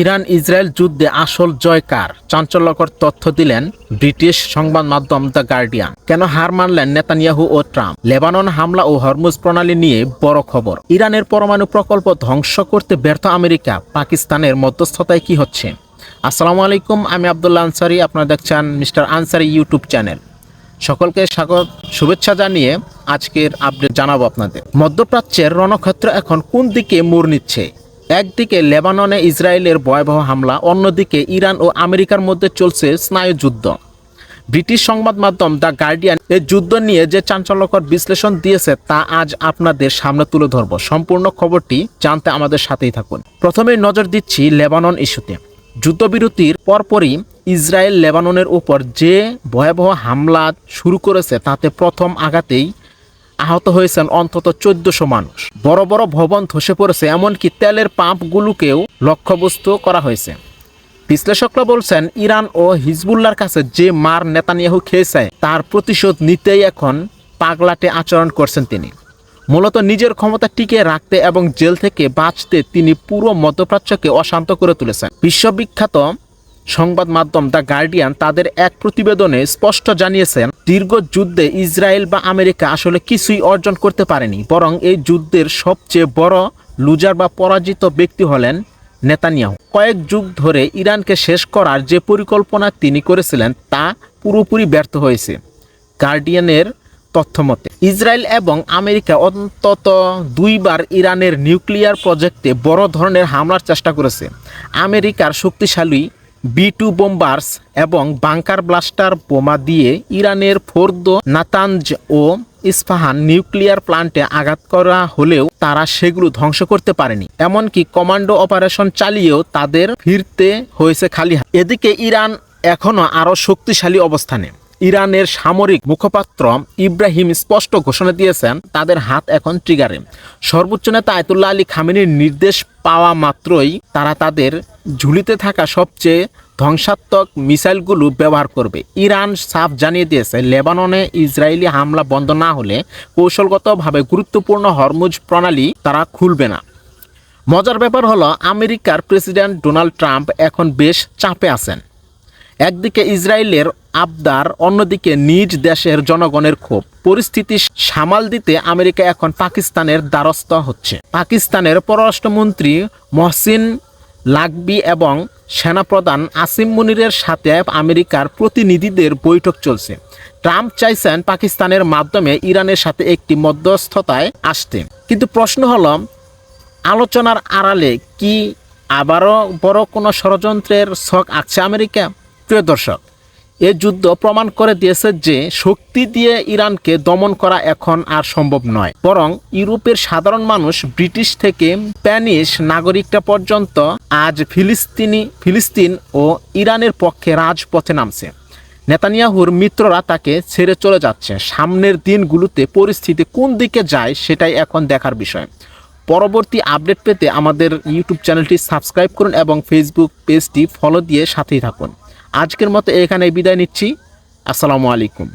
Iran Israel যুদ্ধে আসল জয় কার? চাঞ্চল্যকর তথ্য দিলেন ব্রিটিশ সংবাদ মাধ্যম দ্য গার্ডিয়ান। কেন হার মানলেন নেতানিয়াহু ও ট্রাম্প? লেবানন হামলা ও হরমুজ প্রণালী নিয়ে বড় খবর। ইরানের পরমাণু প্রকল্প ধ্বংস করতে ব্যর্থ আমেরিকা, পাকিস্তানের মধ্যস্থতায় কি হচ্ছে? আসসালামু আলাইকুম, আমি আব্দুল্লাহ আনসারি। আপনারা দেখছেন মিস্টার আনসারি ইউটিউব চ্যানেল। সকলকে স্বাগত, শুভেচ্ছা জানিয়ে আজকের আপডেট জানাবো আপনাদের। মধ্যপ্রাচ্যের রণক্ষেত্র এখন কোন দিকে মোড় নিচ্ছে? একদিকে লেবাননে ইসরায়েলের ভয়াবহ হামলা, অন্যদিকে ইরান ও আমেরিকার মধ্যে চলছে স্নায়ুযুদ্ধ। ব্রিটিশ সংবাদ মাধ্যম দ্য গার্ডিয়ান এই যুদ্ধ নিয়ে যে চাঞ্চল্যকর বিশ্লেষণ দিয়েছে তা আজ আপনাদের সামনে তুলে ধরব। সম্পূর্ণ খবরটি জানতে আমাদের সাথেই থাকুন। প্রথমেই নজর দিচ্ছি লেবানন ইস্যুতে। যুদ্ধবিরতির পরপরই ইসরায়েল লেবাননের উপর যে ভয়াবহ হামলা শুরু করেছে তাতে প্রথম আঘাতেই আহত হয়েছেন অন্তত 1400 মানুষ। বড় বড় ভবন ধসে পড়েছে, এমনকি তেলের পাম্পগুলোকেও লক্ষ্যবস্তু করা হয়েছে। বিশ্লেষকরা বলছেন, ইরান ও হিজবুল্লাহর কাছে যে মার নেতানিয়াহু খেয়েছে তার প্রতিশোধ নিতেই এখন পাগলাটে আচরণ করছেন তিনি। মূলত নিজের ক্ষমতা টিকিয়ে রাখতে এবং জেল থেকে বাঁচতে তিনি পুরো মধ্যপ্রাচ্যকে অশান্ত করে তুলেছেন। বিশ্ববিখ্যাত সংবাদ মাধ্যম দ্য গার্ডিয়ান তাদের এক প্রতিবেদনে স্পষ্ট জানিয়েছেন, দীর্ঘ যুদ্ধে ইসরায়েল বা আমেরিকা আসলে কিছুই অর্জন করতে পারেনি, বরং এই যুদ্ধের সবচেয়ে বড় লুজার বা পরাজিত ব্যক্তি হলেন নেতানিয়াহু। কয়েক যুগ ধরে ইরানকে শেষ করার যে পরিকল্পনা তিনি করেছিলেন তা পুরোপুরি ব্যর্থ হয়েছে। গার্ডিয়ানের তথ্যমতে ইসরায়েল এবং আমেরিকা অন্তত দুইবার ইরানের নিউক্লিয়ার প্রজেক্টে বড় ধরনের হামলার চেষ্টা করেছে। আমেরিকার শক্তিশালী B-2 বোম্বার্স এবং বাংকার ব্লাস্টার বোমা দিয়ে ইরানের ফোর্দো, নাতানজ ও ইস্পাহান নিউক্লিয়ার প্লান্টে আঘাত করা হলেও তারা সেগুলো ধ্বংস করতে পারেনি। এমনকি কমান্ডো অপারেশন চালিয়েও তাদের ফিরতে হয়েছে খালি হাতে। এদিকে ইরান এখনও আরও শক্তিশালী অবস্থানে। ইরানের সামরিক মুখপাত্র ইব্রাহিম স্পষ্ট ঘোষণা দিয়েছেন, তাদের হাত এখন ট্রিগারে। সর্বোচ্চ নেতা আয়াতুল্লাহ আলী খামেনির নির্দেশ পাওয়া মাত্রই তারা তাদের ঝুলিতে থাকা সবচেয়ে ধ্বংসাত্মক মিসাইলগুলো ব্যবহার করবে। ইরান সাফ জানিয়ে দিয়েছে, লেবাননে ইসরায়েলি হামলা বন্ধ না হলে কৌশলগতভাবে গুরুত্বপূর্ণ হরমুজ প্রণালী তারা খুলবে না। মজার ব্যাপার হলো, আমেরিকার প্রেসিডেন্ট ডোনাল্ড ট্রাম্প এখন বেশ চাপে আছেন। একদিকে ইসরায়েলের আবদার, অন্যদিকে নিজ দেশের জনগণের ক্ষোভ। পরিস্থিতি সামাল দিতে আমেরিকা এখন পাকিস্তানের দ্বারস্থ হচ্ছে। পাকিস্তানের পররাষ্ট্রমন্ত্রী মহসিন লাকবি এবং সেনাপ্রধান আসিম মুনিরের সাথে আমেরিকার প্রতিনিধিদের বৈঠক চলছে। ট্রাম্প চাইছেন পাকিস্তানের মাধ্যমে ইরানের সাথে একটি মধ্যস্থতায় আসতে। কিন্তু প্রশ্ন হলো, আলোচনার আড়ালে কি আবারও বড় কোনো ষড়যন্ত্রের ছক আঁকছে আমেরিকা? প্রিয় দর্শক, এ যুদ্ধ প্রমাণ করে দিয়েছে যে শক্তি দিয়ে ইরানকে দমন করা এখন আর সম্ভব নয়, বরং ইউরোপের সাধারণ মানুষ, ব্রিটিশ থেকে স্প্যানিশ নাগরিকরা পর্যন্ত আজ ফিলিস্তিন ও ইরানের পক্ষে রাজপথে নামছে। নেতানিয়াহুর মিত্ররা তাকে ছেড়ে চলে যাচ্ছে। সামনের দিনগুলোতে পরিস্থিতি কোন দিকে যায় সেটাই এখন দেখার বিষয়। পরবর্তী আপডেট পেতে আমাদের ইউটিউব চ্যানেলটি সাবস্ক্রাইব করুন এবং ফেসবুক পেজটি ফলো দিয়ে সাথেই থাকুন। আজকের মতো এখানে বিদায় নিচ্ছি। আসসালামু আলাইকুম।